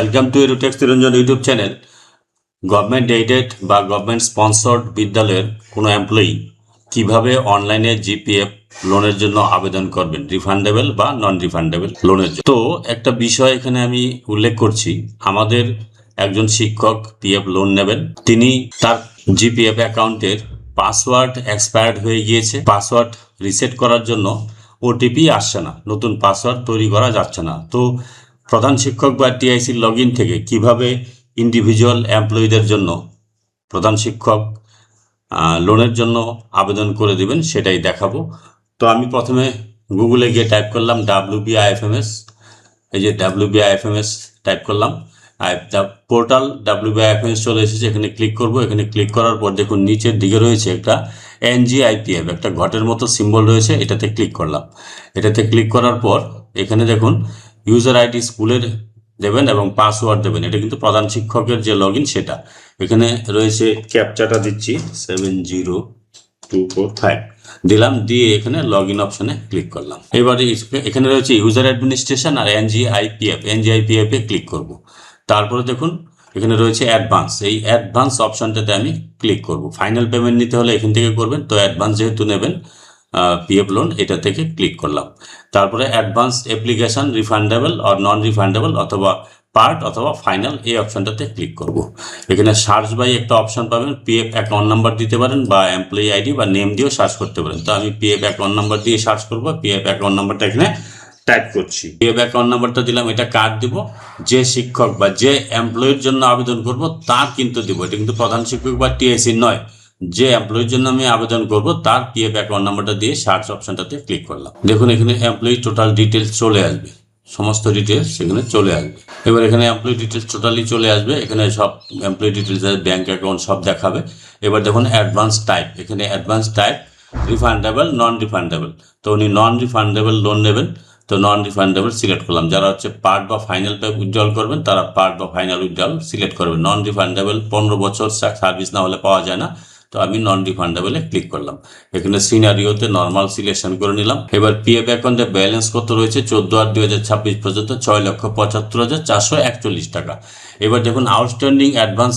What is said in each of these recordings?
Welcome to এডুটেক্স Niranjan YouTube channel. Government aided বা government sponsored বিদ্যালয়ের কোনো এমপ্লয়ি কিভাবে অনলাইনে জিপিএফ লোনের জন্য আবেদন করবেন, রিফান্ডেবল বা নন রিফান্ডেবল লোনের জন্য। তো একটা বিষয় এখানে আমি উল্লেখ করছি, আমাদের একজন শিক্ষক পিএফ লোন নেবেন, তিনি তার জিপিএফ অ্যাকাউন্টের পাসওয়ার্ড এক্সপায়ার্ড হয়ে গিয়েছে। পাসওয়ার্ড রিসেট করার জন্য ওটিপি আসছে না, নতুন পাসওয়ার্ড তৈরি করা যাচ্ছে না। তো প্রধান শিক্ষক বা টিআইসির লগ ইন থেকে কিভাবে ইন্ডিভিজুয়াল এমপ্লয়ীদের জন্য প্রধান শিক্ষক লোনের জন্য আবেদন করে দিবেন সেটাই দেখাবো। তো আমি প্রথমে গুগলে গিয়ে টাইপ করলাম WBIFMS। এই যে WBIFMS টাইপ করলাম, পোর্টাল WBIFMS চলে এসেছে। এখানে ক্লিক করব। এখানে ক্লিক করার পর দেখুন নিচের দিকে রয়েছে একটা NGIPF, একটা ঘটের মতো সিম্বল রয়েছে, এটাতে ক্লিক করলাম। এটাতে ক্লিক করার পর এখানে দেখুন ইউজার আইডি স্কুলের দেবেন এবং পাসওয়ার্ড দেবেন। এটা কিন্তু প্রধান শিক্ষকের যে লগ ইন সেটা। এখানে রয়েছে ক্যাপচাটা দিচ্ছি 70245 দিলাম, দিয়ে এখানে লগ ইন অপশনে ক্লিক করলাম। এবারে এখানে রয়েছে ইউজার অ্যাডমিনিস্ট্রেশন আর NGIPF এ ক্লিক করব। তারপরে দেখুন এখানে রয়েছে অ্যাডভান্স, এই অ্যাডভান্স অপশনটাতে আমি ক্লিক করব। ফাইনাল পেমেন্ট নিতে হলে এখান থেকে করবেন, তো অ্যাডভান্স যেহেতু নেবেন পিএফ লোন, এটা থেকে ক্লিক করলাম। তারপরে অ্যাডভান্স অ্যাপ্লিকেশন রিফান্ডেবল আর নন রিফান্ডেবল অথবা পার্ট অথবা ফাইনাল, এই অপশনটাতে ক্লিক করব। এখানে সার্চ বাই একটা অপশন পাবেন, পিএফ অ্যাকাউন্ট নাম্বার দিতে পারেন বা এমপ্লয়ি আইডি বা নেম দিয়েও সার্চ করতে পারেন। তো আমি পিএফ অ্যাকাউন্ট নাম্বার দিয়ে সার্চ করব। পিএফ অ্যাকাউন্ট নাম্বারটা এখানে টাইপ করছি। পিএফ অ্যাকাউন্ট নাম্বারটা দিলাম, এটা কার্ড দিব। যে শিক্ষক বা যে এমপ্লয়ির জন্য আবেদন করব তার কিন্তু দিব, এটা কিন্তু প্রধান শিক্ষক বা টিএসসি নয়। যে এমপ্লয়ির জন্য আমি আবেদন করব তার পিএফ অ্যাকাউন্ট নাম্বারটা দিয়ে সার্চ অপশনটাতে ক্লিক করলাম। দেখুন এখানে এমপ্লয়ি টোটাল ডিটেলস চলে আসবে, সমস্ত ডিটেলস সেখানে চলে আসবে। এবার এখানে এমপ্লয়ি ডিটেলস টোটালি চলে আসবে, এখানে সব এমপ্লয়ি ডিটেলস, ব্যাংক অ্যাকাউন্ট সব দেখাবে। এবার দেখুন অ্যাডভান্স টাইপ, এখানে advance type refundable non refundable. তো উনি নন রিফান্ডেবল লোন নেবেন, তো নন রিফান্ডেবল সিলেক্ট করলাম। যারা হচ্ছে পার্ট বা ফাইনাল উইথড্রল করবেন তারা পার্ট বা ফাইনাল উইথড্রল সিলেক্ট করবেন। নন রিফান্ডেবল 15 বছর সার্ভিস না হলে পাওয়া যায় না, তো আমি নন রিফান্ডেবলে ক্লিক করলাম। এখানে সিনারিওতে নর্মাল সিলেকশন করে নিলাম। এবার পিএফ অ্যাকাউন্টে ব্যালেন্স কত রয়েছে 14/8/2026 পর্যন্ত 6,75,441 টাকা। এবার দেখুন outstanding advance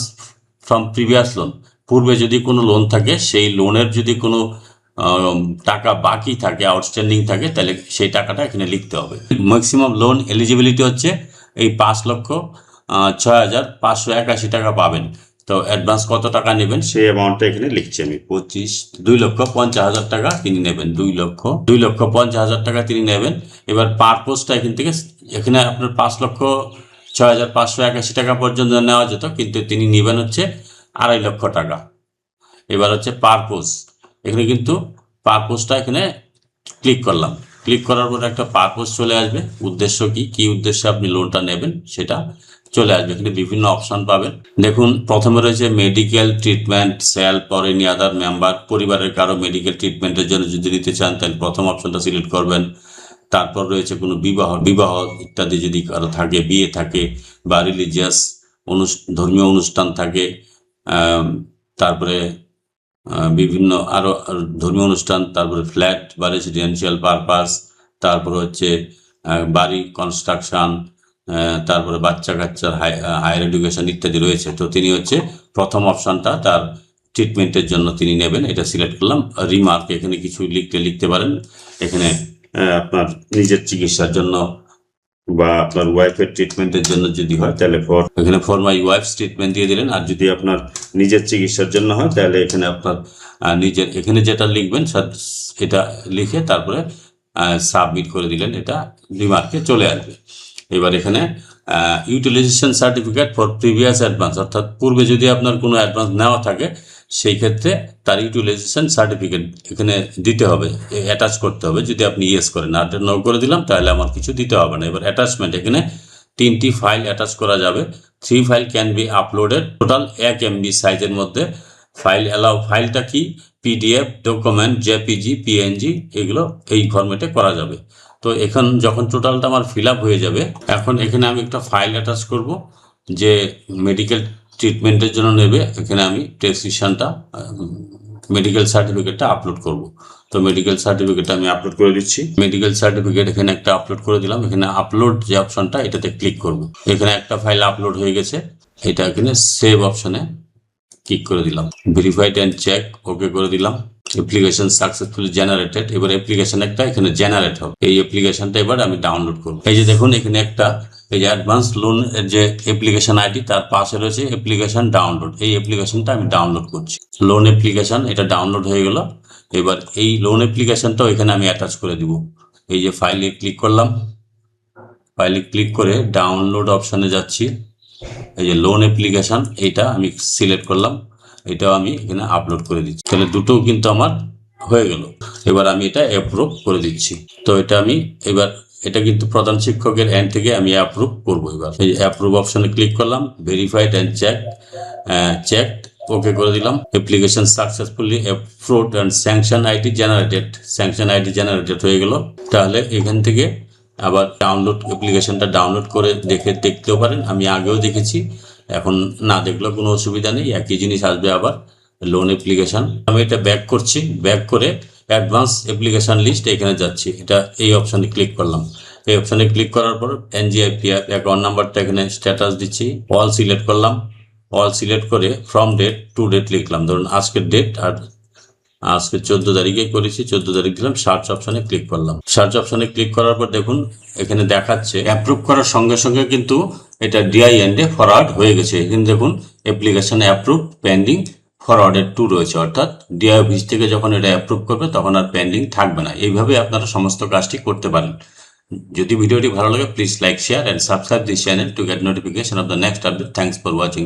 from previous loan, পূর্বে যদি কোনো লোন থাকে সেই লোনের যদি কোনো টাকা বাকি থাকে, আউটস্ট্যান্ডিং থাকে, তাহলে সেই টাকাটা এখানে লিখতে হবে। ম্যাক্সিমাম লোন এলিজিবিলিটি হচ্ছে এই 5,06,581 টাকা পাবেন। তো অ্যাডভান্স কত টাকা নেবেন সেই অ্যামাউন্টটা এখানে লিখছি আমি, 2,50,000 টাকা তিনি নেবেন। 2,50,000 টাকা তিনি নেবেন। এবার পারপোজটা এখান থেকে, এখানে আপনার 5,06,581 টাকা পর্যন্ত নেওয়া যেত, কিন্তু তিনি নেবেন হচ্ছে 2.5 লক্ষ টাকা। এবার হচ্ছে পারপোজ, এখানে কিন্তু পারপোজটা এখানে ক্লিক করলাম। ক্লিক করার পর একটা পারপোজ চলে আসবে, উদ্দেশ্য কি উদ্দেশ্যে আপনি লোনটা নেবেন সেটা চলে আসবে। এখানে বিভিন্ন অপশন পাবেন। দেখুন প্রথমে রয়েছে medical treatment, self or any other member, পরিবারের কারো মেডিকেল ট্রিটমেন্টের জন্য যদি নিতে চান তাহলে প্রথম অপশনটা সিলেক্ট করবেন। তারপর রয়েছে কোনো বিবাহ ইত্যাদি যদি কারো থাকে, বিয়ে থাকে বা রিলিজিয়াস ধর্মীয় অনুষ্ঠান থাকে, তারপরে বিভিন্ন আরো ধর্মীয় অনুষ্ঠান, তারপরে ফ্ল্যাট বা রেসিডেন্সিয়াল পারপাস, তারপর হচ্ছে বাড়ি কনস্ট্রাকশন, তারপরে বাচ্চা কাচ্চার হায়ার এডুকেশন ইত্যাদি রয়েছে। তো তিনি হচ্ছে প্রথম অপশনটা তার ট্রিটমেন্টের জন্য তিনি নেবেন, এটা সিলেক্ট করলাম। রিমার্ক, এখানে কিছু লিখতে পারেন। এখানে আপনার নিজের চিকিৎসার জন্য বা আপনার ওয়াইফের ট্রিটমেন্টের জন্য যদি হয় তাহলে এখানে ফর মাই ওয়াইফস ট্রিটমেন্ট দিয়ে দিলেন। আর যদি আপনার নিজের চিকিৎসার জন্য হয় তাহলে এখানে আপনার নিজের, এখানে যেটা লিখবেন এটা লিখে তারপরে সাবমিট করে দিলেন, এটা রিমার্কে চলে আসবে। এবার এখানে utilization certificate for previous advance, অর্থাৎ পূর্বে যদি আপনার কোনো অ্যাডভান্স নেওয়া থাকে সেই ক্ষেত্রে তার ইউটিলাইজেশন সার্টিফিকেট এখানে দিতে হবে, অ্যাটাচ করতে হবে। যদি আপনি ইয়েস করেন, আর নো করে দিলাম তাহলে আমার কিছু দিতে হবে না। এবার অ্যাটাচমেন্ট, এখানে 3টি ফাইল অ্যাটাচ করা যাবে। 3 file can be uploaded, total 1 MB সাইজের মধ্যে ফাইল অ্যালাউ। ফাইলটা কি? PDF, ডকুমেন্ট, JPG, PNG, এগুলো এই ফরম্যাটে করা যাবে। তো এখন যখন টোটালটা আমার ফিল আপ হয়ে যাবে, এখন এখানে আমি একটা ফাইল অ্যাটাচ করব যে মেডিকেল ট্রিটমেন্টের জন্য নেবে। এখানে আমি প্রেসক্রিপশনটা, মেডিকেল সার্টিফিকেটটা আপলোড করব। তো মেডিকেল সার্টিফিকেট আমি আপলোড করে দিচ্ছি। মেডিকেল সার্টিফিকেট এখানে একটা আপলোড করে দিলাম। এখানে আপলোড যে অপশনটা, এটাতে ক্লিক করব। এখানে একটা ফাইল আপলোড হয়ে গেছে, এটা এখানে সেভ অপশনে ক্লিক করে দিলাম। ভেরিফাইড অ্যান্ড চেক ওকে করে দিলাম। Application successfully generated. এবার অ্যাপ্লিকেশন একটা এখানে জেনারেট হবে। এই অ্যাপ্লিকেশনটা এবার আমি ডাউনলোড করব। এই যে দেখুন এখানে একটা, এই যে অ্যাডভান্স লোন যে অ্যাপ্লিকেশন আইডি, তার পাশে রয়েছে অ্যাপ্লিকেশন ডাউনলোড। এই অ্যাপ্লিকেশনটা আমি ডাউনলোড করছি। লোন অ্যাপ্লিকেশন এটা ডাউনলোড হয়ে গেল। এবার এই লোন অ্যাপ্লিকেশনটাও এখানে আমি অ্যাটাচ করে দিব। এই যে ফাইলে ক্লিক করলাম, ফাইলে ক্লিক করে ডাউনলোড অপশনে যাচ্ছি। এই যে লোন অ্যাপ্লিকেশন, এইটা আমি সিলেক্ট করলাম, এটাও আমি এখানে আপলোড করে দিচ্ছি। তাহলে দুটোও কিন্তু আমার হয়ে গেল। এবার আমি এটা অ্যাপ্রুভ করে দিচ্ছি। তো এটা আমি এবার, এটা কিন্তু প্রধান শিক্ষকের এন্ড থেকে আমি অ্যাপ্রুভ করবো। এবার এই অ্যাপ্রুভ অপশনে ক্লিক করলাম, ভেরিফাইড অ্যান্ড চেক ওকে করে দিলাম। Application successfully approved and sanction ID generated হয়ে গেল। তাহলে এখান থেকে আবার ডাউনলোড, অ্যাপ্লিকেশনটা ডাউনলোড করে দেখতেও পারেন। আমি আগেও দেখেছি, এখন না দেখলেও কোনো অসুবিধা নেই, একই জিনিস আসবে আবার। লোন অ্যাপ্লিকেশন আমি এটা ব্যাক করছি, ব্যাক করে অ্যাডভান্স অ্যাপ্লিকেশন লিস্ট এখানে যাচ্ছি। এটা এই অপশানে ক্লিক করলাম। এই অপশানে ক্লিক করার পর এনজিআইপিএফ অ্যাকাউন্ট নাম্বারটা এখানে স্ট্যাটাস দিচ্ছি। অল সিলেক্ট করলাম। অল সিলেক্ট করে ফ্রম ডেট টু ডেট লিখলাম। ধরুন আজকের ডেট, আর আজকে 14 তারিখে করেছি, 14 তারিখ দিলাম। সার্চ অপশনে ক্লিক করলাম। সার্চ অপশনে ক্লিক করার পর দেখুন এখানে দেখাচ্ছে অ্যাপ্রুভ করার সঙ্গে সঙ্গে কিন্তু এটা ডিআইএনডে ফরওয়ার্ড হয়ে গেছে। এখানে দেখুন application approve pending forwarded two রয়েছে, অর্থাৎ ডিআই অফিস থেকে যখন এটা অ্যাপ্রুভ করবে তখন আর পেন্ডিং থাকবে না। এইভাবে আপনারা সমস্ত কাজটি করতে পারেন। যদি ভিডিওটি ভালো লাগে, please like, share and subscribe this channel to get notification off the next update. Thanks for watching.